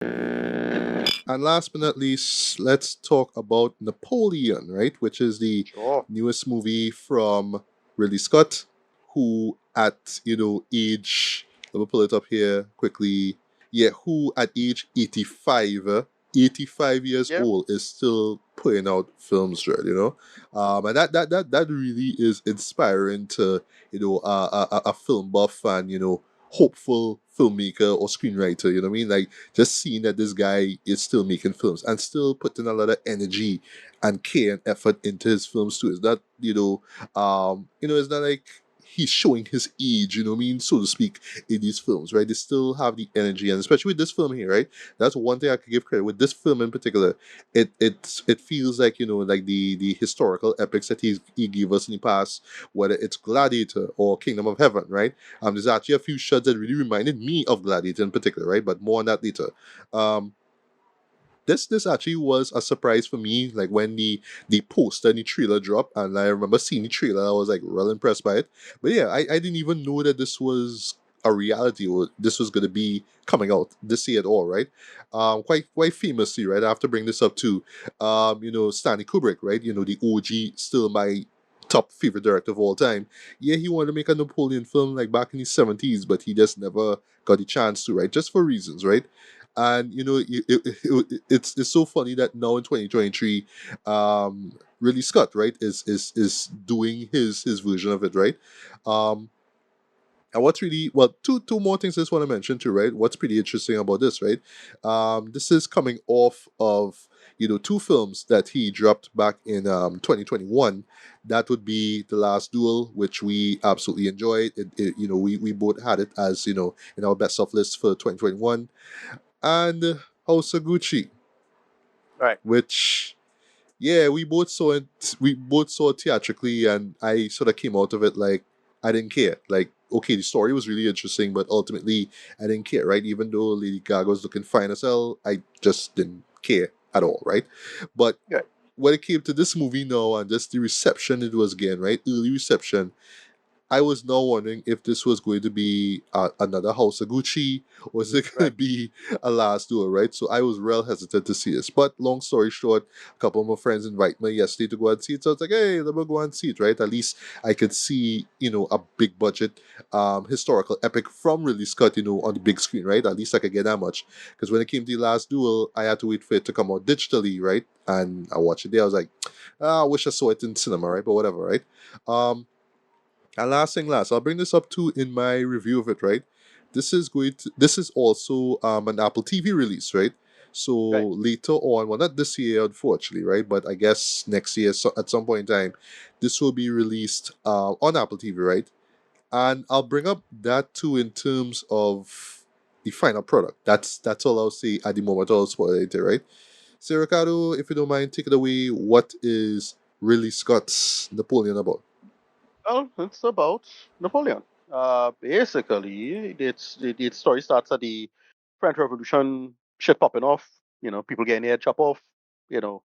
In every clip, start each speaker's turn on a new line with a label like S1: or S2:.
S1: And last but not least, let's talk about Napoleon, right? Which is the
S2: Sure.
S1: newest movie from Ridley Scott, who at, age, let me pull it up here quickly. Yeah, who at age 85, 85 years
S2: Yeah.
S1: old is still putting out films, right? And that really is inspiring to, a film buff and, hopeful filmmaker or screenwriter, you know what I mean? Like, just seeing that this guy is still making films and still putting a lot of energy and care and effort into his films too. It's not, it's not like he's showing his age, you know what I mean, so to speak, in these films, right? They still have the energy, and especially with this film here, right? That's one thing I could give credit with this film in particular. It feels like, like the historical epics that he gave us in the past, whether it's Gladiator or Kingdom of Heaven, right? There's actually a few shots that really reminded me of Gladiator in particular, right? But more on that later. Um, this actually was a surprise for me, like when the poster and the trailer dropped, and I remember seeing the trailer, I was like real impressed by it. But yeah, I didn't even know that this was a reality or this was going to be coming out this year at all, right? Quite famously, right? I have to bring this up too. Stanley Kubrick, right? The OG, still my top favorite director of all time. Yeah, he wanted to make a Napoleon film like back in the 70s, but he just never got the chance to, right? Just for reasons, right? And it's so funny that now in 2023, Ridley Scott, right, is doing his version of it, right? Um, and what's really, well, two more things I just want to mention too, right? What's pretty interesting about this, right? This is coming off of two films that he dropped back in 2021. That would be The Last Duel, which we absolutely enjoyed. We both had it as in our best of list for 2021, and House of Gucci,
S2: Right.
S1: which, yeah, we both saw it. We both saw it theatrically, and I sort of came out of it like I didn't care. Like, okay, the story was really interesting, but ultimately I didn't care, right? Even though Lady Gaga was looking fine as hell, I just didn't care at all, right? But
S2: Good.
S1: when it came to this movie now and just the reception it was getting, right? Early reception, I was now wondering if this was going to be another House of Gucci, or is it going
S2: Right.
S1: to be a Last Duel, right? So I was real hesitant to see this. But long story short, a couple of my friends invited me yesterday to go and see it. So I was like, hey, let me go and see it, right? At least I could see, a big budget historical epic from Ridley Scott, on the big screen, right? At least I could get that much. Because when it came to the Last Duel, I had to wait for it to come out digitally, right? And I watched it there. I was like, I wish I saw it in cinema, right? But whatever, right? Um, and last thing last, I'll bring this up too in my review of it, right? This is also an Apple TV release, right? So
S2: Right.
S1: later on, well, not this year, unfortunately, right? But I guess next year, so at some point in time, this will be released on Apple TV, right? And I'll bring up that too in terms of the final product. That's all I'll say at the moment. I'll spoil it, right? So Ricardo, if you don't mind, take it away. What is Ridley Scott's Napoleon about?
S2: Well, it's about Napoleon. Basically, the story starts at the French Revolution, shit popping off, people getting their head chopped off, you know,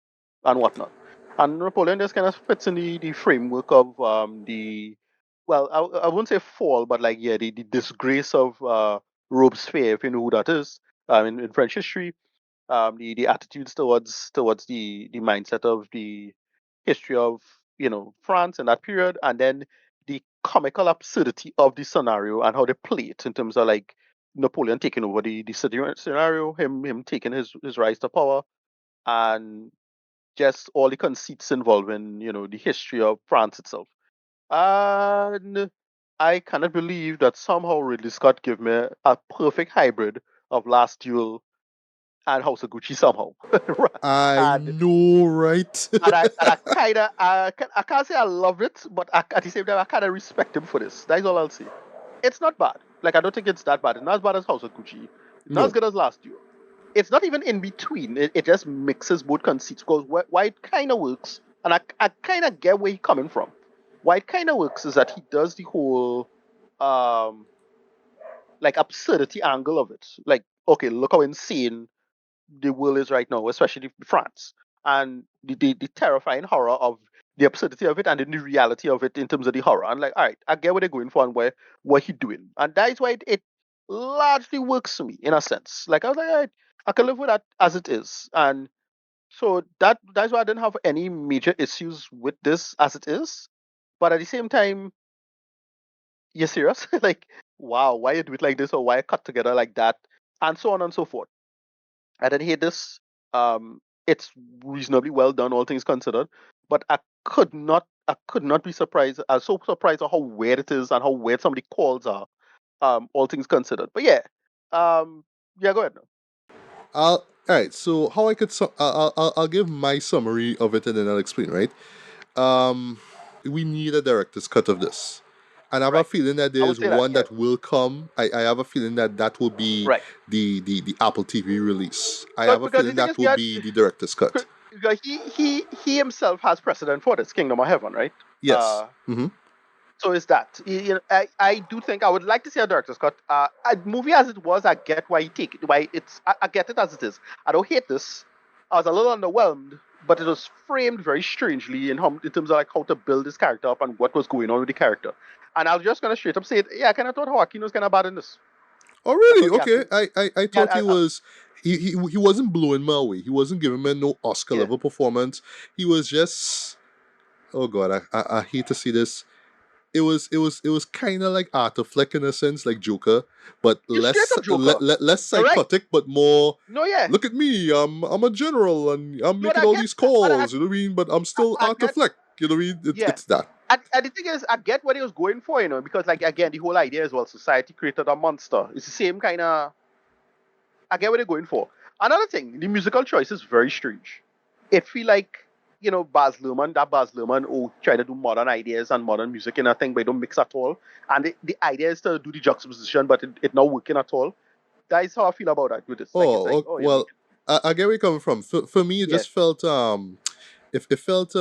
S2: and whatnot. And Napoleon just kind of fits in the framework of well, I wouldn't say fall, but like, yeah, the disgrace of Robespierre, if you know who that is, in French history, the attitudes towards the mindset of the history of France in that period, and then the comical absurdity of the scenario and how they play it in terms of like Napoleon taking over the city scenario, him taking his rise to power, and just all the conceits involving the history of France itself. And I cannot believe that somehow Ridley Scott gave me a perfect hybrid of Last Duel and House of Gucci somehow.
S1: I
S2: and
S1: know, right?
S2: and I kind of I can't say I love it, but at the same time I kind of respect him for this. That's all I'll say. It's not bad. Like, I don't think it's that bad. It's not as bad as House of Gucci. It's not as
S1: No.
S2: good as Last Duel. It's not even in between. It just mixes both conceits because why it kind of works, and I kind of get where he's coming from. Why it kind of works is that he does the whole um like absurdity angle of it. Like, okay, look how insane the world is right now, especially France, and the terrifying horror of the absurdity of it, and then the reality of it in terms of the horror. And like, all right, I get what they're going for and what he doing, and that is why it largely works for me in a sense. Like, I was like, all right, I can live with that as it is, and so that's why I didn't have any major issues with this as it is. But at the same time, you're serious? Like, wow, why you do it like this, or why you cut together like that, and so on and so forth. I didn't hate this. It's reasonably well done, all things considered. But I could not be surprised. I was so surprised at how weird it is and how weird some of the calls are. All things considered. But yeah, yeah, go ahead. Now.
S1: All right. So how I could I'll give my summary of it and then I'll explain. Right. Um, we need a director's cut of this, and I have a
S2: Right.
S1: feeling that
S2: I would
S1: there's
S2: say that.
S1: one
S2: Yeah.
S1: that will come. I have a feeling that that will be
S2: Right.
S1: the Apple TV release. I have a
S2: Because the
S1: feeling
S2: thing is,
S1: that will be the director's cut.
S2: he himself has precedent for this Kingdom of Heaven, right?
S1: Yes. Mm-hmm.
S2: So is that. I do think I would like to see a director's cut. A movie as it was, I get why you take it. Why it's I get it as it is. I don't hate this. I was a little underwhelmed, but it was framed very strangely in terms of like how to build this character up and what was going on with the character. And I was just gonna straight up say it. Yeah, I kind of thought Joaquin was kind of bad in this.
S1: Oh
S2: I
S1: really?
S2: thought the
S1: Okay.
S2: acting.
S1: I
S2: Yeah,
S1: thought he was he wasn't blowing my away. He wasn't giving me no Oscar
S2: yeah.
S1: level performance. He was just oh god, I hate to see this. It was kind of like Arthur Fleck in a sense, like Joker, but
S2: You straight
S1: less
S2: up Joker.
S1: less
S2: You're right.
S1: psychotic, but more.
S2: No, yeah.
S1: Look at me, I'm a general and I'm
S2: No,
S1: making
S2: I
S1: all
S2: get.
S1: these
S2: But
S1: calls. You know what I mean? But I'm still
S2: I
S1: Arthur
S2: get.
S1: Fleck. You know what I mean?
S2: Yeah.
S1: It's that.
S2: And the thing is, I get what he was going for, because like again, the whole idea is well, society created a monster. It's the same kind of. I get what they're going for. Another thing, the musical choice is very strange. It feel like Baz Luhrmann, who try to do modern ideas and modern music in a thing, but they don't mix at all. And the idea is to do the juxtaposition, but it not working at all. That is how I feel about that with this. Like it's like, oh, you're
S1: Well,
S2: making,
S1: I get where you're coming from. For me, it
S2: yeah,
S1: just felt if it felt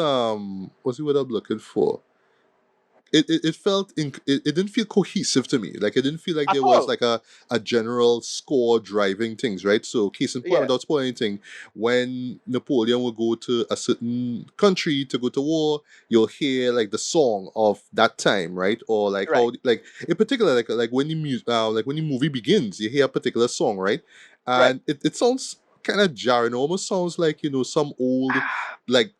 S1: what's the word I'm looking for? It felt it didn't feel cohesive to me. Like it didn't feel like
S2: at
S1: there was
S2: all.
S1: like a general score driving things, right? So case in point,
S2: Yeah,
S1: without spoiling anything, when Napoleon will go to a certain country to go to war, you'll hear like the song of that time, right? Or like
S2: right,
S1: how like in particular like when the like when the movie begins, you hear a particular song, right?
S2: right.
S1: And it sounds kind of jarring. It almost sounds like some old like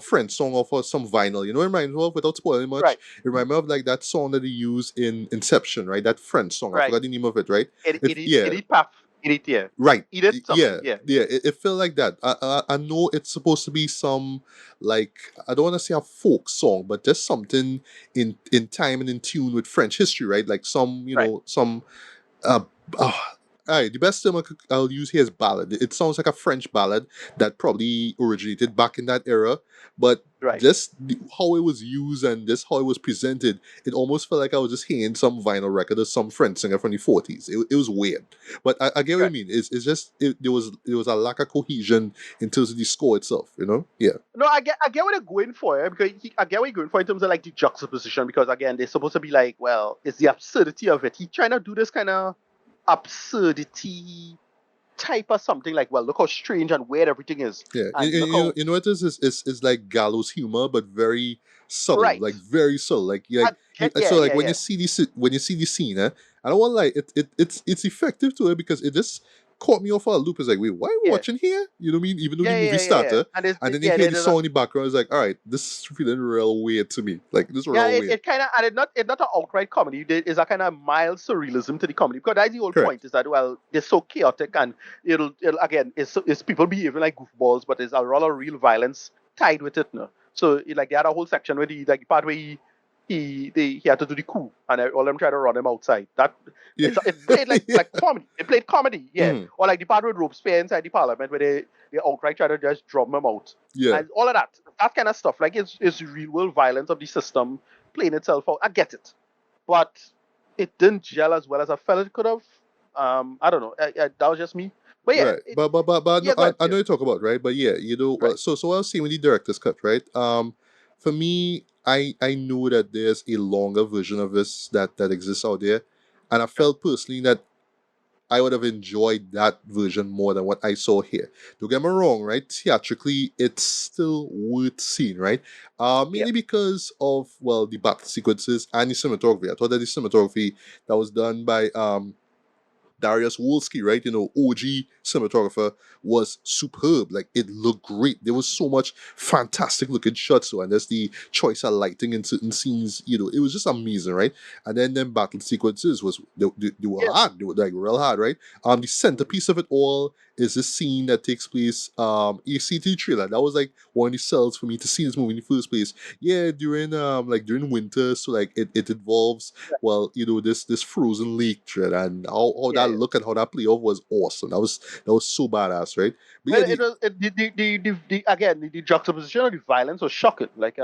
S1: French song off of some vinyl. You know, it reminds me of without spoiling much.
S2: Right,
S1: It reminds me of like that song that he used in Inception, right? That French song. I
S2: right.
S1: forgot the name of it, right?
S2: It
S1: It
S2: it it
S1: yeah,
S2: it it path. Yeah.
S1: right.
S2: It
S1: Yeah,
S2: something. Yeah.
S1: yeah. It felt like that. I know it's supposed to be some like I don't want to say a folk song, but just something in time and in tune with French history, right? Like some
S2: Right,
S1: some uh, all right, the best term I'll use here is ballad. It sounds like a French ballad that probably originated back in that era, but
S2: right.
S1: just how it was used and just how it was presented, it almost felt like I was just hearing some vinyl record of some French singer from the 40s. It was weird, but I get what you
S2: Right.
S1: mean. It's just there was a lack of cohesion in terms of the score itself. Yeah,
S2: No, I get what they're going for, because I get what you're going for in terms of like the juxtaposition, because again, they're supposed to be like, well, it's the absurdity of it. He trying to do this kind of absurdity type of something like, well, look how strange and weird everything is,
S1: yeah.
S2: and look how
S1: You know what it is like gallows humor, but very subtle,
S2: right.
S1: like very subtle.
S2: I get, yeah,
S1: So like
S2: yeah,
S1: when you
S2: yeah,
S1: see when you see the scene, I don't want to lie, it's effective to it because it just caught me off a loop. It's like, wait, why are we
S2: yeah,
S1: watching here? You know what I mean? Even though the
S2: yeah,
S1: movie
S2: yeah, yeah, yeah.
S1: started,
S2: And it's
S1: and then you
S2: yeah,
S1: hear the
S2: there's a
S1: song in the background, it's like, all right, this is feeling real weird to me. Like this is
S2: yeah,
S1: real weird.
S2: it kind of, and it's not an outright comedy. It's a kind of mild surrealism to the comedy, because that's the whole
S1: Correct.
S2: point, is that, well, they're so chaotic, and it'll again, it's people behaving like goofballs, but there's a lot of real violence tied with it. No, so like they had a whole section where the part where he had to do the coup, and all them try to run him outside. That
S1: Yeah.
S2: it played like
S1: Yeah.
S2: comedy. It played comedy, yeah.
S1: Mm.
S2: Or like the part with Robespierre inside the parliament, where they outright try to just drum him out,
S1: Yeah.
S2: and all of that kind of stuff. Like it's real world violence of the system playing itself out. I get it, but it didn't gel as well as I felt it could have. I don't know. That was just me. But yeah,
S1: Right, but
S2: yeah, go ahead.
S1: I
S2: Yeah,
S1: know you talk about right, but yeah,
S2: right.
S1: so what I was saying with the director's cut, right? For me, I know that there's a longer version of this that exists out there, and I
S2: Yeah,
S1: felt personally that I would have enjoyed that version more than what I saw here. Don't get me wrong, right? Theatrically, it's still worth seeing, right?
S2: yeah,
S1: Mainly because of the battle sequences and the cinematography. I thought that the cinematography that was done by Darius Wolski, right? OG cinematographer was superb. Like it looked great. There was so much fantastic looking shots. So and there's the choice of lighting in certain scenes. It was just amazing, right? And then battle sequences was they were
S2: Yeah.
S1: hard. They were like real hard, right? The centerpiece of it all is this scene that takes place you see the trailer. That was like one of the cells for me to see this movie in the first place. Yeah, during winter, so like it involves, well, this frozen lake trip, and how
S2: Yeah.
S1: that
S2: Yeah.
S1: look and how that play off was awesome. That was so badass, right? But yeah,
S2: Well, it was the again the juxtaposition of the violence was shocking. Like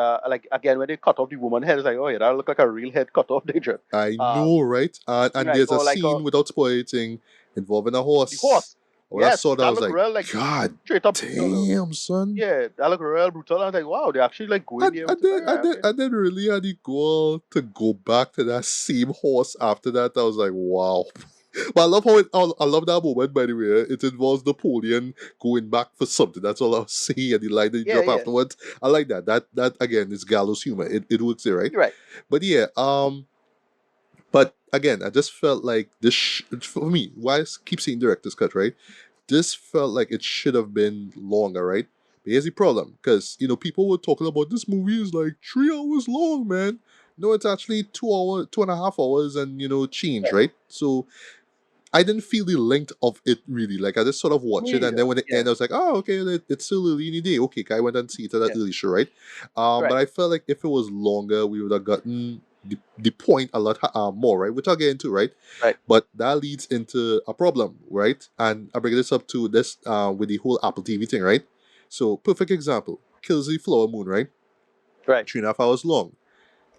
S2: again when they cut off the woman's head, it's like, oh yeah, that looked like a real head cut off danger.
S1: I
S2: Um,
S1: know, right? And
S2: right,
S1: there's a
S2: or like
S1: scene without spoiling involving a
S2: the
S1: horse.
S2: horse.
S1: When I
S2: Yes,
S1: saw that, I
S2: that
S1: was
S2: looked
S1: like,
S2: real like
S1: God
S2: straight up brutal.
S1: damn, son.
S2: Yeah, that looked real brutal. I was like, wow, they actually like go in
S1: And,
S2: there with
S1: and
S2: it.
S1: then
S2: Like,
S1: and
S2: yeah,
S1: then
S2: okay.
S1: and then really had the goal to go back to that same horse after that. I was like, wow. But I love I love that moment, by the way. It involves Napoleon going back for something. That's all I'll say. And the line that he
S2: Yeah,
S1: drop
S2: yeah.
S1: afterwards. I like that. That again is gallows humor. It works there, right?
S2: You're right.
S1: But yeah, but again, I just felt like for me, why I keep saying director's cut, right? This felt like it should have been longer, right? But here's the problem, because people were talking about this movie is like 3 hours long, man. No, it's actually 2 hour, 2.5 hours, and change,
S2: Right.
S1: right? So I didn't feel the length of it really. Like I just sort of watched
S2: Me
S1: it, and
S2: either.
S1: then when it
S2: Yeah,
S1: ended, I was like, oh, okay, it's still early in the day. Okay, I went and see it at that
S2: yeah.
S1: early show, right? But
S2: Right,
S1: I felt like if it was longer, we would have gotten the point a lot more, right? Which I'll get into, right?
S2: right.
S1: But that leads into a problem, right? And I bring this up to this with the whole Apple TV thing, right? So perfect example, Kills the Flower Moon, right?
S2: Right.
S1: 3.5 hours long.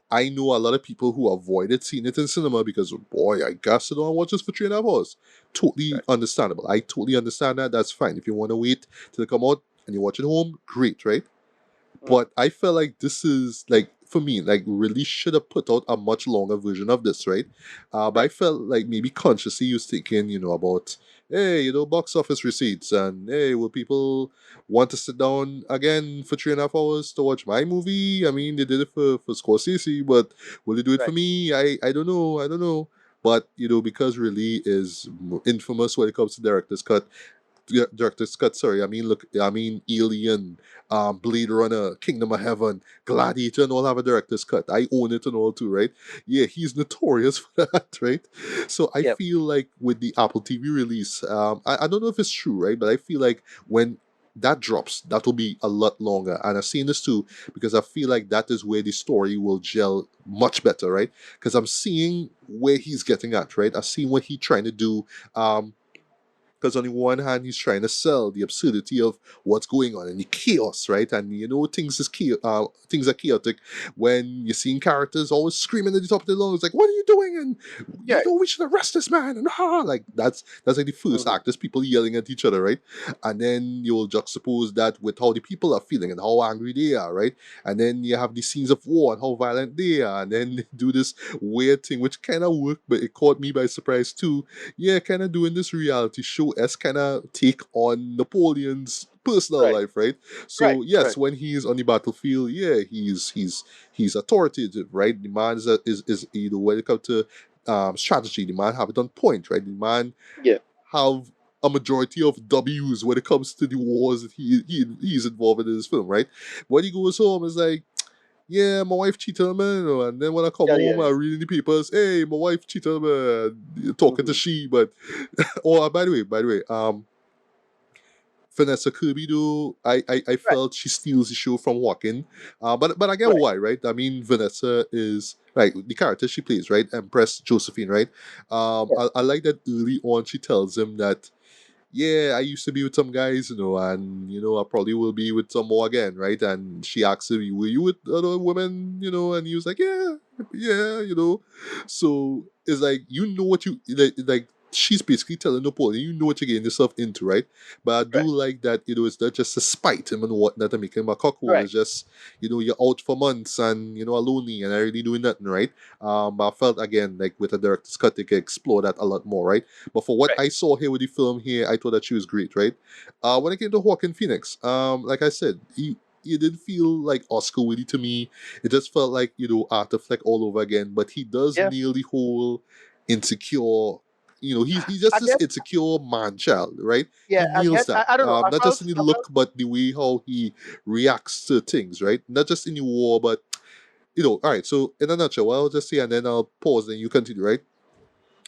S1: I know a lot of people who avoided seeing it in cinema because, boy, I guess I don't watch this for 3.5 hours. Totally
S2: Right.
S1: understandable. I totally understand that. That's fine. If you want to wait till it come out and you watch it home, great, right?
S2: Mm.
S1: But I felt like this is like for me, like really should have put out a much longer version of this, right? But I
S2: Right.
S1: felt like maybe consciously he was thinking, about hey, box office receipts and hey, will people want to sit down again for 3.5 hours to watch my movie? I mean, they did it for Scorsese, but will they do it for
S2: Right.
S1: me? I don't know, I don't know. But because really is infamous when it comes to director's cut, Director Scott, sorry, I mean Alien, Blade Runner, Kingdom of Heaven, Gladiator, and all have a director's cut. I own it and all too, right? Yeah, he's notorious for that, right? So I
S2: Yep.
S1: feel like with the Apple TV release, I don't know if it's true, right? But I feel like when that drops, that will be a lot longer. And I've seen this too because I feel like that is where the story will gel much better, right? Because I'm seeing where he's getting at, right? I've seen what he's trying to do. Because on the one hand, he's trying to sell the absurdity of what's going on and the chaos, right? And things are chaotic when you're seeing characters always screaming at the top of their lungs, like, "What are you doing?" And
S2: Yeah.
S1: we should arrest this man. And like that's like the first
S2: Mm-hmm.
S1: act. There's people yelling at each other, right? And then you'll juxtapose that with how the people are feeling and how angry they are, right? And then you have the scenes of war and how violent they are, and then they do this weird thing which kind of worked, but it caught me by surprise too. Yeah, kind of doing this reality show as kind of take on Napoleon's personal
S2: Right.
S1: life, right?
S2: Right.
S1: So yes,
S2: Right.
S1: when he's on the battlefield, yeah, he's authoritative, right? The man is when it comes to strategy, the man have it on point, right? The man
S2: Yeah.
S1: have a majority of W's when it comes to the wars that he's involved in his film, right? When he goes home, it's like, yeah, my wife cheated on me, and then when I come
S2: Yeah. Yeah.
S1: home, I
S2: Yeah.
S1: read in the papers, hey, my wife cheated on me, talking to
S2: Mm-hmm.
S1: she, but oh, by the way, Vanessa Kirby, though, I
S2: Right.
S1: felt she steals the show from Joaquin. But I get
S2: Right.
S1: why, right? I mean, Vanessa is right, the character she plays, right? Empress Josephine, right?
S2: Yeah.
S1: I like that early on she tells him that, yeah, I used to be with some guys, and I probably will be with some more again, right? And she asked him, "Were you with other women?" And he was like, "Yeah, yeah." So it's like what you like. She's basically telling Napoleon, you know what you're getting yourself into, right? But I do
S2: Right.
S1: like that, it's not just to spite him and whatnot to make him a cockhole.
S2: Right.
S1: It's just, you're out for months and, lonely and I really doing nothing, right? But I felt, again, like with a director's cut, they could explore that a lot more, right? But for what
S2: Right.
S1: I saw here with the film here, I thought that she was great, right? When it came to Joaquin Phoenix, like I said, he didn't feel like Oscar worthy to me. It just felt like, Arthur Fleck all over again. But he does
S2: Yeah.
S1: nail the whole insecure, he's just
S2: I
S1: this
S2: guess,
S1: insecure man child, right?
S2: yeah,
S1: He
S2: I
S1: nails
S2: guess,
S1: that.
S2: I don't know.
S1: Not just in the
S2: I felt,
S1: look, but the way how he reacts to things, right? Not just in the war, but all right. So in a nutshell, what I'll just say, and then I'll pause, and you continue, right?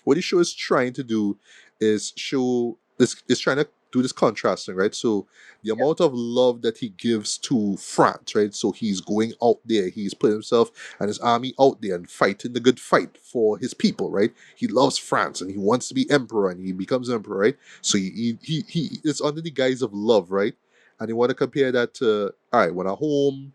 S1: What the show is trying to do is show this is trying to do this contrasting, right? So the
S2: yeah,
S1: amount of love that he gives to France, right? So he's going out there, he's putting himself and his army out there and fighting the good fight for his people, right? He loves France and he wants to be emperor and he becomes emperor, right? So he is under the guise of love, right? And you want to compare that to all right, when I'm home,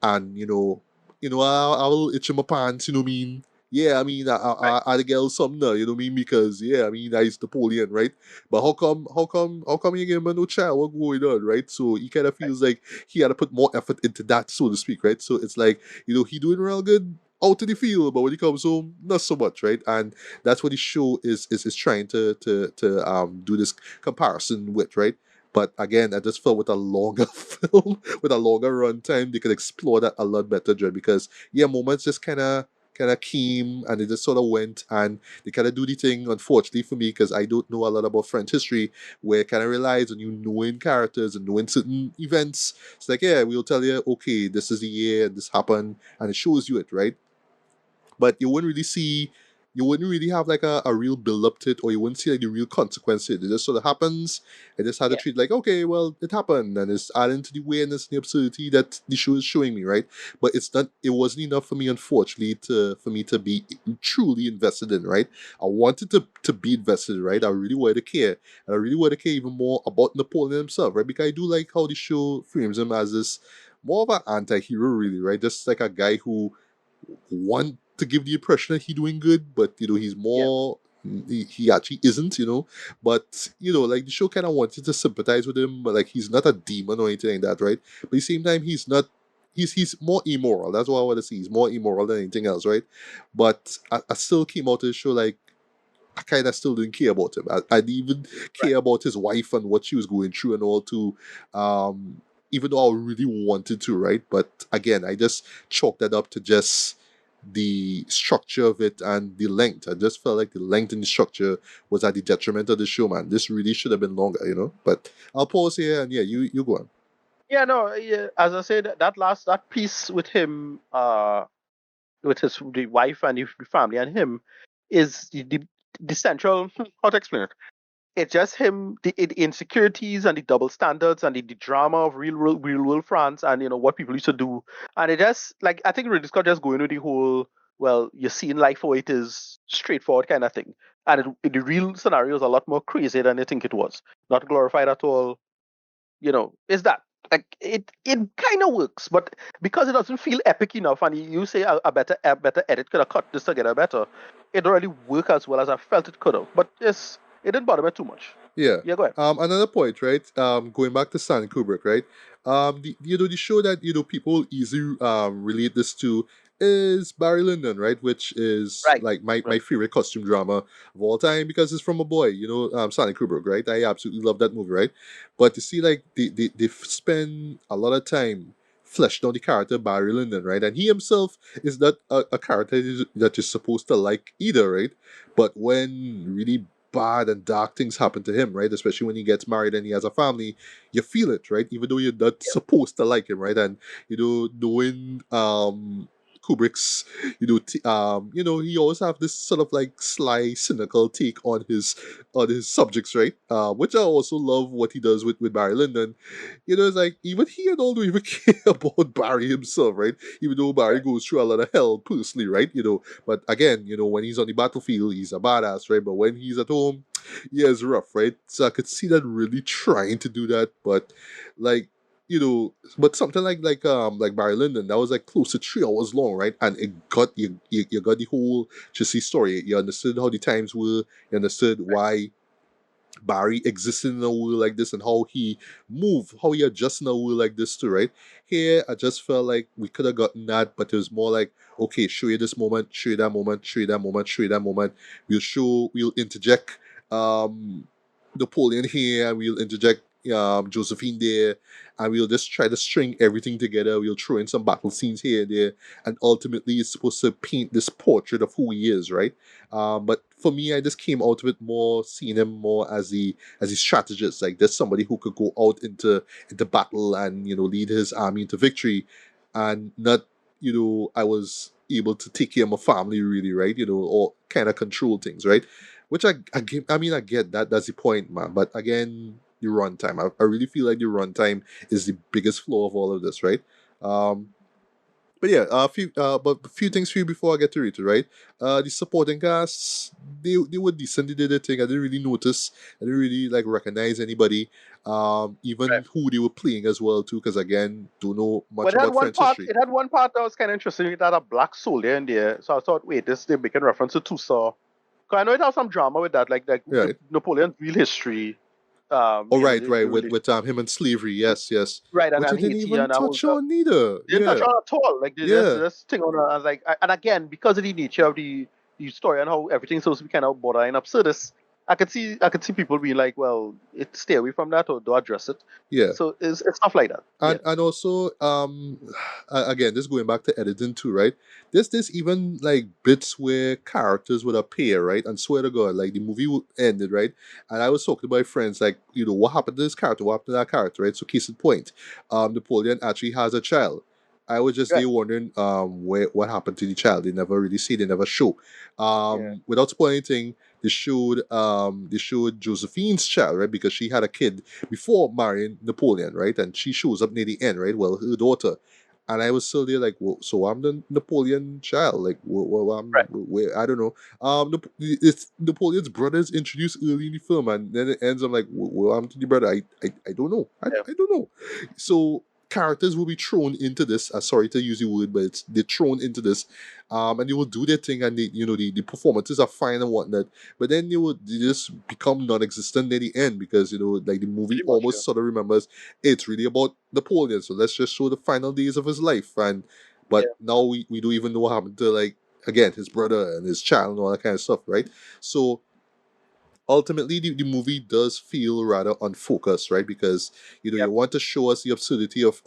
S1: and I will itch my pants, you know what I mean? Yeah, I mean,
S2: right,
S1: I the girl something, you know what I mean? Because yeah, I mean, I is Napoleon, right? But how come you give him no child? What going on, right? So he kind of
S2: right.
S1: feels like he had to put more effort into that, so to speak, right? So it's like he doing real good out in the field, but when he comes home, not so much, right? And that's what the show is trying to do this comparison with, right? But again, I just felt with a longer film, with a longer runtime, they could explore that a lot better, Dread. Because yeah, moments just kind of came and they just sort of went and they kind of do the thing. Unfortunately for me, because I don't know a lot about French history, where it kind of relies on you knowing characters and knowing certain events. It's like yeah, we'll tell you, okay, this is the year and this happened, and it shows you it, right? But you wouldn't really have like a real build up to it, or you wouldn't see like the real consequence to it. It just sort of happens. It just had to
S2: Yeah,
S1: treat like, okay, well, it happened, and it's adding to the weirdness and the absurdity that the show is showing me, right? But it's not. It wasn't enough for me, unfortunately, to for me to be truly invested in, right? I wanted to be invested, right? I really wanted to care, and I really wanted to care even more about Napoleon himself, right? Because I do like how the show frames him as this more of an anti-hero, really, right? Just like a guy who want to give the impression that he's doing good, but he's
S2: yeah,
S1: more. He actually isn't, But like the show kind of wanted to sympathize with him, but like he's not a demon or anything like that, right? But at the same time, he's not. He's more immoral. That's what I want to see. He's more immoral than anything else, right? But I still came out of the show like I kind of still didn't care about him. I didn't even
S2: right.
S1: care about his wife and what she was going through and all too. Um, Even though I really wanted to, right? But again, I just chalked that up to just the structure of it and the length. I just felt like the length and the structure was at the detriment of the show, man. This really should have been longer. But I'll pause here and yeah, you go on.
S2: Yeah, no, yeah, as I said, that piece with him, with his the wife and the family and him, is the central. How to explain it? It's just him, the insecurities and the double standards and the drama of real world France, and what people used to do, and it just like I think Ridley Scott just going with the whole, well, you're seeing life for it is straightforward kind of thing, and the real scenario is a lot more crazy than you think it was, not glorified at all. Is that like it kind of works, but because it doesn't feel epic enough, and you say a better edit could have cut this together better, it don't really work as well as I felt it could have. But yes, it didn't bother me too much.
S1: Yeah.
S2: Yeah, go ahead.
S1: Another point, right? Going back to Stanley Kubrick, right? The show that people easily relate this to is Barry Lyndon, right? Which is
S2: Right,
S1: like my
S2: right,
S1: favorite costume drama of all time because it's from a boy, Stanley Kubrick, right? I absolutely love that movie, right? But to see like they spend a lot of time fleshed out the character Barry Lyndon, right? And he himself is not a character that you're supposed to like either, right? But when really bad and dark things happen to him, right? Especially when he gets married and he has a family, you feel it, right? Even though you're not
S2: yeah,
S1: supposed to like him, right? And knowing Kubrick's, he always have this sort of like sly, cynical take on his subjects, right? Which I also love what he does with Barry Lyndon. It's like even he and all don't even care about Barry himself, right? Even though Barry
S2: right,
S1: goes through a lot of hell personally, right? But again, when he's on the battlefield, he's a badass, right? But when he's at home, yeah, it's rough, right? So I could see that really trying to do that, but like, but something like Barry Lyndon, that was like close to 3 hours long, right? And it got you got the whole Jesse story. You understood how the times were. You understood why Barry existed in a world like this and how he adjusts in a world like this too, right? Here, I just felt like we could have gotten that, but it was more like, okay, show you this moment, show you that moment, show you that moment, show you that moment. We'll interject um Napoleon here, and we'll interject Josephine there, and we'll just try to string everything together. We'll throw in some battle scenes here and there, and ultimately it's supposed to paint this portrait of who he is, right? But for me, I just came out of it more seeing him more as a strategist, like there's somebody who could go out into battle and lead his army into victory, and not I was able to take care of my family really, right? Or kind of control things, right? Which I mean I get that, that's the point, man. But again, the runtime. I really feel like the runtime is the biggest flaw of all of this, right? Um, but yeah, a few things for you before I get to it, right? The supporting cast, they were decent. They did their thing. I didn't really notice. I didn't really like recognize anybody. Even who they were playing as well too, because again, don't know much
S2: But it had
S1: about
S2: one
S1: French
S2: part.
S1: history.
S2: It had one part that was kind of interesting. It had a black soldier in there, so I thought, wait, this they're making reference to Tusa. Cause I know it has some drama with that, like
S1: Right.
S2: Napoleon's real history.
S1: Oh, right, right.
S2: The
S1: With
S2: relation,
S1: him and slavery. Yes, yes.
S2: right,
S1: Which I
S2: and
S1: didn't
S2: Haiti
S1: even
S2: and that whole
S1: touch
S2: stuff.
S1: on neither.
S2: They didn't touch
S1: Yeah,
S2: on it at all. Like
S1: yeah,
S2: this thing on, I was like, and again, because of the nature of the story and how everything's supposed to be kind of borderline absurdist, I could see people being like, well, stay away from that or don't address it.
S1: yeah.
S2: So it's stuff like that. Yeah,
S1: And also again, this going back to editing too, right? There's even like bits where characters would appear, right? And swear to God, like the movie ended, right? And I was talking to my friends, like, what happened to this character, what happened to that character, right? So case in point, Napoleon actually has a child. I was just
S2: right.
S1: there wondering what happened to the child. They never really see, they never show.
S2: Yeah,
S1: Without spoiling anything, they showed Josephine's child, right? Because she had a kid before marrying Napoleon, right? And she shows up near the end, right? Well, her daughter. And I was still there, like, well, so I'm the Napoleon child, like,
S2: right.
S1: where I don't know. It's Napoleon's brothers introduced early in the film, and then it ends. I'm like, well, I'm to the brother. I don't know.
S2: Yeah,
S1: I don't know. So characters will be thrown into this. Sorry to use the word, but they're thrown into this, and they will do their thing, and the performances are fine and whatnot. But then they just become non-existent at the end because like the movie
S2: pretty much. Yeah,
S1: almost sort of remembers it's really about Napoleon. So let's just show the final days of his life. And but
S2: yeah,
S1: now we don't even know what happened to, like, again, his brother and his child and all that kind of stuff, right? So ultimately the movie does feel rather unfocused, right? Because you
S2: yep,
S1: want to show us the absurdity of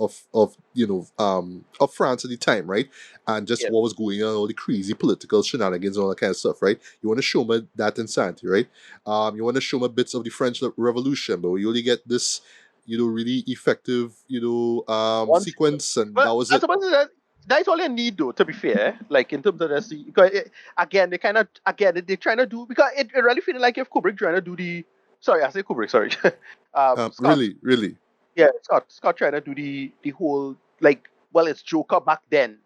S1: France at the time, right? And just
S2: yeah.
S1: what was going on, all the crazy political shenanigans and all that kind of stuff, right? You want to show me that insanity, right? You want to show me bits of the French Revolution, but we only get this really effective
S2: One sequence.
S1: sequence, and
S2: But
S1: that was
S2: I
S1: it.
S2: suppose that's all you need, though. To be fair, like in terms of this, because again, they kind of again they're trying to do because it really feeling like if Kubrick trying to do the sorry, I say Kubrick, sorry, Scott,
S1: Really, really.
S2: yeah, Scott trying to do the whole like well, it's Joker back then.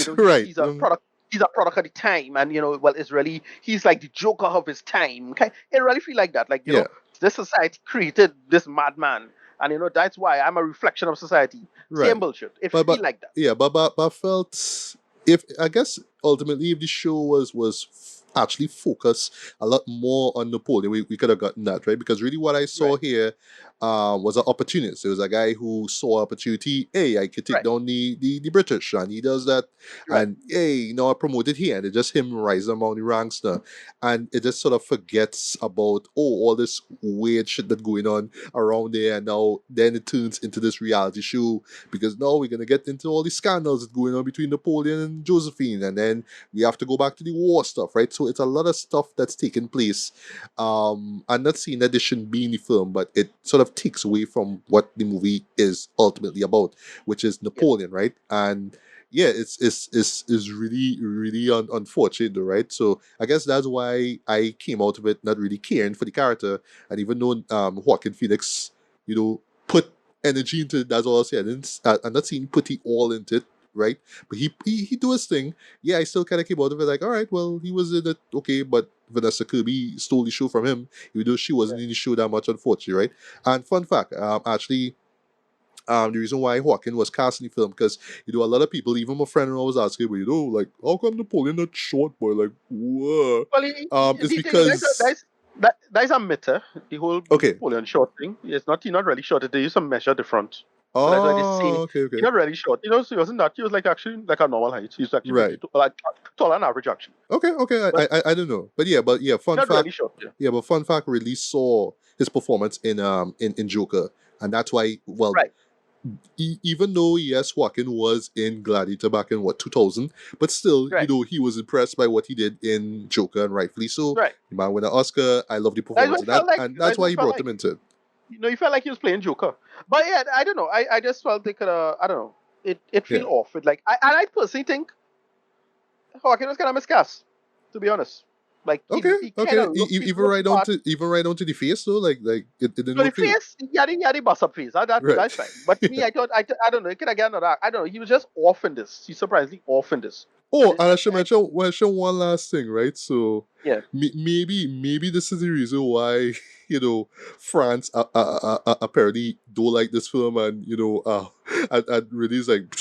S1: Right.
S2: He's a product. He's a product of the time, and well, it's really he's like the Joker of his time. Okay, it really feel like that. Like
S1: Yeah.
S2: this society created this madman, and that's why I'm a reflection of society. Same
S1: Right.
S2: bullshit. It
S1: but
S2: feel
S1: but
S2: like that.
S1: yeah, but I felt, if I guess ultimately if the show was actually focused a lot more on Napoleon, we could have gotten that, right? Because really what I saw
S2: Right.
S1: here was an opportunist. It was a guy who saw opportunity. Hey, I could take
S2: Right.
S1: down the British, and he does that.
S2: Right.
S1: And hey, I promoted here, and it's just him rising among the ranks now. And it just sort of forgets about all this weird shit that going on around there, and now then it turns into this reality show because now we're gonna get into all the scandals that's going on between Napoleon and Josephine, and then we have to go back to the war stuff, right? So it's a lot of stuff that's taking place. I'm not saying that this shouldn't be in the film, but it sort of takes away from what the movie is ultimately about, which is
S2: Yeah.
S1: Napoleon, right? And yeah, it's really really unfortunate, though, right? So I guess that's why I came out of it not really caring for the character, and even though Joaquin Phoenix, put energy into it. That's all I'll say. I'm not saying put it all into it, right? But he do his thing. Yeah, I still kind of came out of it like, all right, well, he was in it, okay, but Vanessa Kirby stole the show from him, even though she wasn't
S2: Right.
S1: in the show that much, unfortunately, right? And fun fact, actually, the reason why Joaquin was cast in the film because a lot of people, even my friend, was asking, well, like, how come Napoleon not short, boy? Like, what?
S2: Well,
S1: It's because
S2: that's a myth. The whole
S1: okay,
S2: Napoleon short thing. It's not. He's not really short. They use some measure different. So that's why they say
S1: Oh, okay,
S2: he's
S1: okay.
S2: not really short. So he wasn't that. He was like actually like a normal height. He's actually pretty
S1: Right.
S2: like taller than average actually,
S1: Okay, okay.
S2: but
S1: I don't know, but yeah. Fun
S2: not
S1: fact.
S2: really short. Yeah.
S1: Yeah, but fun fact. Really saw his performance in Joker, and that's why. Well,
S2: Right.
S1: even though yes, Joaquin was in Gladiator back in what 2000, but still,
S2: Right.
S1: he was impressed by what he did in Joker, and rightfully so.
S2: Right.
S1: The man win an Oscar. I love the
S2: That's
S1: performance
S2: what
S1: of
S2: it
S1: that,
S2: felt like.
S1: and that's
S2: That's
S1: why
S2: what it
S1: he
S2: felt
S1: brought
S2: like.
S1: him into it.
S2: He felt like he was playing Joker. But yeah, I don't know. I just felt they could. I don't know. It
S1: Yeah.
S2: feel off. It like I personally think Joaquin was kind of miscast. To be honest, like
S1: Okay,
S2: he kind
S1: okay.
S2: of looked he
S1: Even
S2: looked the
S1: right down
S2: part.
S1: to the face though, like it didn't
S2: No, the
S1: work for you,
S2: face, he had the bust up face.
S1: right?
S2: That's fine. But me, I don't know. He could have gotten another. I don't know. He was just off in this. He's surprisingly off in this. I
S1: Oh,
S2: didn't.
S1: and I should mention one last thing, right? So
S2: Yeah.
S1: maybe this is the reason why France apparently don't like this film, and and really is like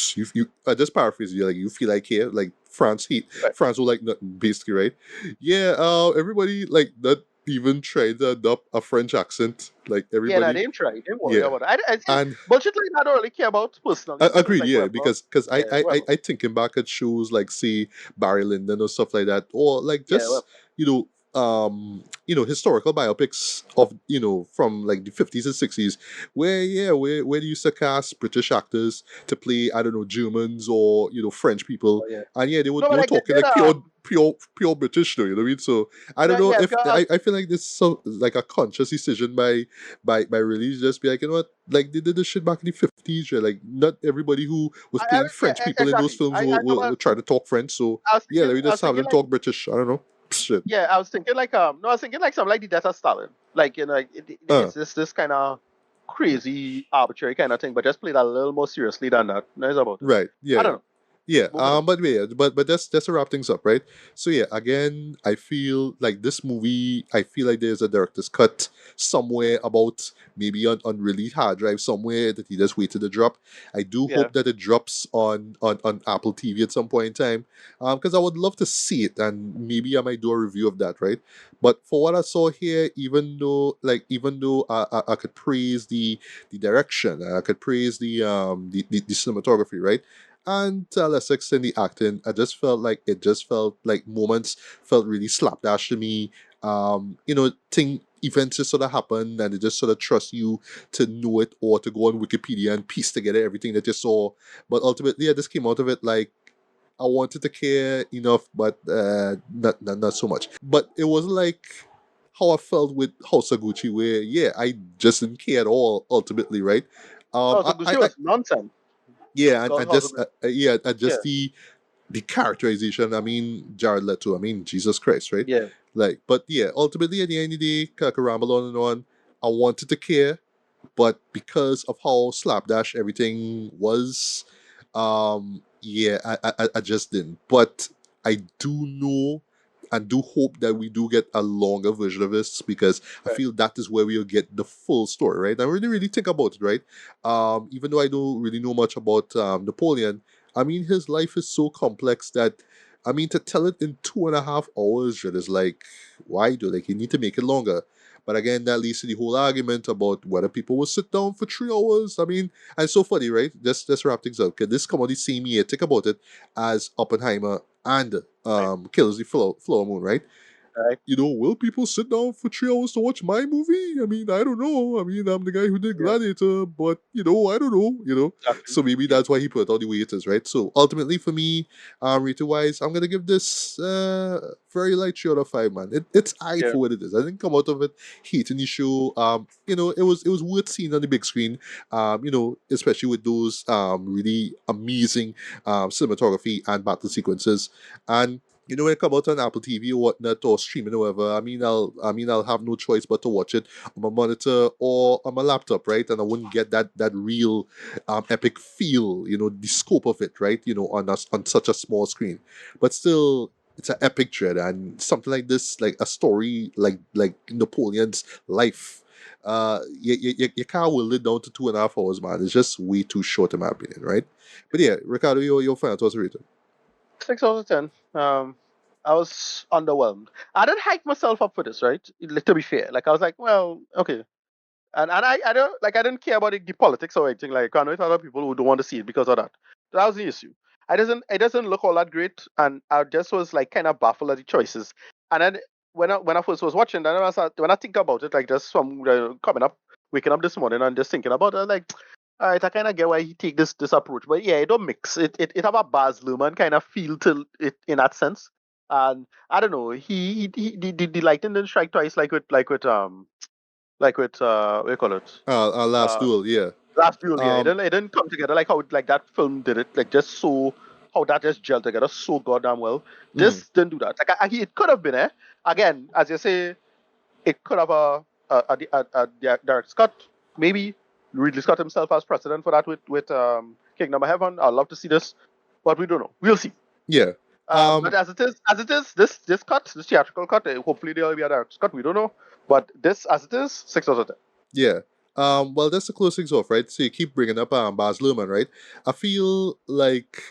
S1: I just paraphrase you, like you feel like here like
S2: Right.
S1: France will like nothing basically, right? Yeah, everybody like not even tried to adopt a French accent, like
S2: Yeah, no,
S1: everybody,
S2: they didn't try. They didn't worry
S1: yeah,
S2: about it. I think
S1: and
S2: bullshit like that I don't really care about personally. So it's
S1: agreed,
S2: like
S1: yeah,
S2: whatever.
S1: because
S2: Yeah, whatever.
S1: I thinking back at shows like say Barry Lyndon or stuff like that, or like
S2: Yeah,
S1: just
S2: whatever.
S1: historical biopics of from like the 50s and 60s, where where they used to cast British actors to play I don't know Germans or French people,
S2: Oh, yeah.
S1: and yeah
S2: No,
S1: they
S2: but
S1: were
S2: I get
S1: talking
S2: that.
S1: like pure British though, you know what I mean? So I don't
S2: No,
S1: know
S2: yeah,
S1: if
S2: because
S1: I feel like this is like a conscious decision by really just be like, you know what, like they did this shit back in the 50s, right? Like not everybody who was
S2: I
S1: playing
S2: mean, yeah,
S1: French people in those
S2: exactly.
S1: films will try to talk French, so yeah, let me
S2: I
S1: just
S2: was
S1: have
S2: thinking
S1: them
S2: like
S1: talk British. I don't know. Shit.
S2: yeah, I was thinking like no, I was thinking like something like the death of Stalin. Like like
S1: Uh,
S2: it's this kind of crazy arbitrary kind of thing, but just played a little more seriously than that. Nice about it.
S1: right. Yeah,
S2: I
S1: yeah.
S2: don't know.
S1: Yeah,
S2: Moving on.
S1: but yeah, but that's to wrap things up, right? So yeah, again, I feel like this movie. I feel like there's a director's cut somewhere about maybe on release hard drive somewhere that he just waited to drop. I do
S2: Yeah.
S1: hope that it drops on Apple TV at some point in time, because I would love to see it, and maybe I might do a review of that, right? But for what I saw here, even though I could praise the direction, I could praise the cinematography, right? And to a lesser extent the acting, it just felt like moments felt really slapdash to me. Thing events just sort of happen and they just sort of trust you to know it or to go on Wikipedia and piece together everything that you saw. But ultimately I just came out of it like I wanted to care enough, but not so much. But it wasn't like how I felt with House of Gucci, where yeah, I just didn't care at all. Ultimately, right?
S2: House of Gucci
S1: I
S2: was nonsense.
S1: yeah, and
S2: House of Gucci.
S1: yeah,
S2: Yeah.
S1: just the characterization. I mean, Jared Leto. I mean, Jesus Christ, right?
S2: Yeah.
S1: Like, but yeah, ultimately at the end of the day, Kakaramba on and on. I wanted to care, but because of how slapdash everything was, yeah, I just didn't. But I do know and do hope that we do get a longer version of this because I
S2: Right.
S1: feel that is where we'll get the full story, right? I really think about it, right? Even though I don't really know much about Napoleon, I mean his life is so complex that I mean to tell it in 2.5 hours, it is like why do like you need to make it longer. But again, that leads to the whole argument about whether people will sit down for 3 hours. I mean, and so funny, right? Just wrap things up. Because this come out the same year, think about it, as Oppenheimer and
S2: Right.
S1: Kills the Flower Moon, right?
S2: Right.
S1: Will people sit down for 3 hours to watch my movie? I mean, I don't know. I mean, I'm the guy who did
S2: Yeah.
S1: Gladiator, but I don't know.
S2: Exactly.
S1: So maybe
S2: Yeah.
S1: that's why he put out the way it is, right? So ultimately, for me, rating wise, I'm gonna give this very light 3 out of 5, man. It's I
S2: Yeah.
S1: for what it is. I didn't come out of it hating the show. It was worth seeing on the big screen. Especially with those really amazing cinematography and battle sequences and when it come out on Apple TV or whatnot or streaming or whatever, I'll have no choice but to watch it on my monitor or on my laptop, right? And I wouldn't get that real epic feel, the scope of it, right? On such a small screen. But still it's an epic dread and something like this, like a story like Napoleon's life. You can't will it down to 2.5 hours, man. It's just way too short in my opinion, right? But yeah, Ricardo, your final thoughts are
S2: 6 out of 10. I was underwhelmed. I didn't hype myself up for this, right? Like, to be fair, like I was like, well, okay. And I didn't care about the politics or anything. Like I know it's other people who don't want to see it because of that. That was the issue. It doesn't look all that great, and I just was like kind of baffled at the choices. And then when I first was watching, then when I think about it, like just from coming up, waking up this morning and just thinking about it, like, all right, I kind of get why he take this approach, but yeah, it don't mix. It have a Baz Luhrmann kind of feel to it in that sense. And I don't know, the lightning didn't strike twice, like with what do you call it?
S1: Our last
S2: Uh,
S1: duel, yeah.
S2: Last Duel. Yeah, it
S1: Um,
S2: didn't come together like how like that film did it. Like just so how that just gelled together so goddamn well.
S1: mm,
S2: This didn't do that. Like it could have been again, as you say, it could have a Derek Scott, maybe Ridley Scott himself as president for that with Kingdom of Heaven. I'd love to see this, but we don't know. We'll see.
S1: yeah.
S2: But
S1: Um,
S2: as it is, this cut, this theatrical cut, hopefully there'll be a Derek Scott. We don't know, but this as it is, 6 out of 10.
S1: yeah. Well, that's to close things off, right? So you keep bringing up Baz Luhrmann, right? I feel like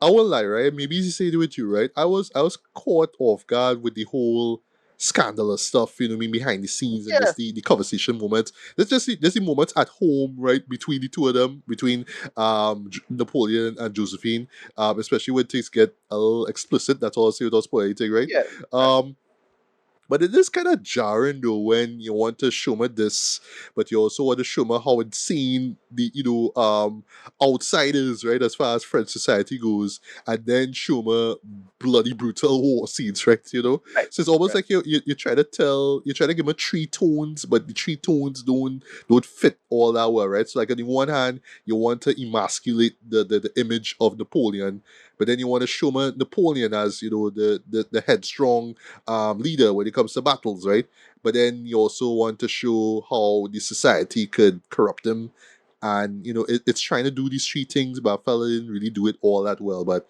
S1: I won't lie, right? Maybe it's the same with you, right? I was caught off guard with the whole scandalous stuff, you know what I mean, behind the scenes and
S2: Yeah,
S1: just the conversation moments. There's the moments at home, right, between the two of them, between Napoleon and Josephine, especially when things get a little explicit. That's all I'll say without spoiling anything, right?
S2: yeah, right,
S1: Um, but it is kind of jarring though when you want to show me this, but you also want to show me how insane the outsiders, right, as far as French society goes, and then show me bloody brutal war scenes, right?
S2: right,
S1: So it's almost
S2: right.
S1: like you try to give me three tones, but the three tones don't fit all that well, right? So like on the one hand, you want to emasculate the image of Napoleon, but then you want to show me Napoleon as the headstrong leader when it comes to battles, right? But then you also want to show how the society could corrupt him. And, it's trying to do these three things, but fella didn't really do it all that well. But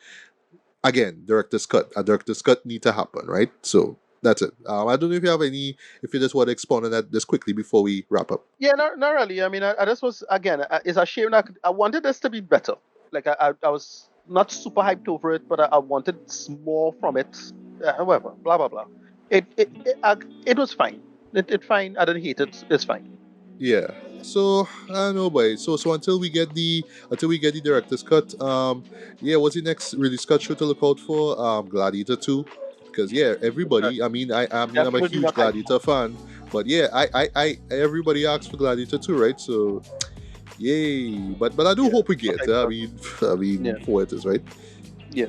S1: again, director's cut. A director's cut need to happen, right? So that's it. I don't know if you have if you just want to expand on that just quickly before we wrap up.
S2: Yeah, not really. I mean, I just was again. It's a shame that I wanted this to be better. Like I was not super hyped over it, but I wanted more from it. However, blah blah blah. It was fine. It fine. I didn't hate it. It's fine.
S1: Yeah. So I don't know, boy. So until we get the director's cut, yeah, what's the next really Scott show to look out for? Gladiator 2. Because yeah,
S2: Uh,
S1: everybody. I'm a
S2: Definitely
S1: huge
S2: not hyped.
S1: Gladiator fan, but yeah, everybody asks for Gladiator 2, right? So yay! But I do
S2: Yeah,
S1: hope we
S2: not
S1: get.
S2: hyped.
S1: I mean,
S2: Yeah,
S1: for it is right.
S2: yeah.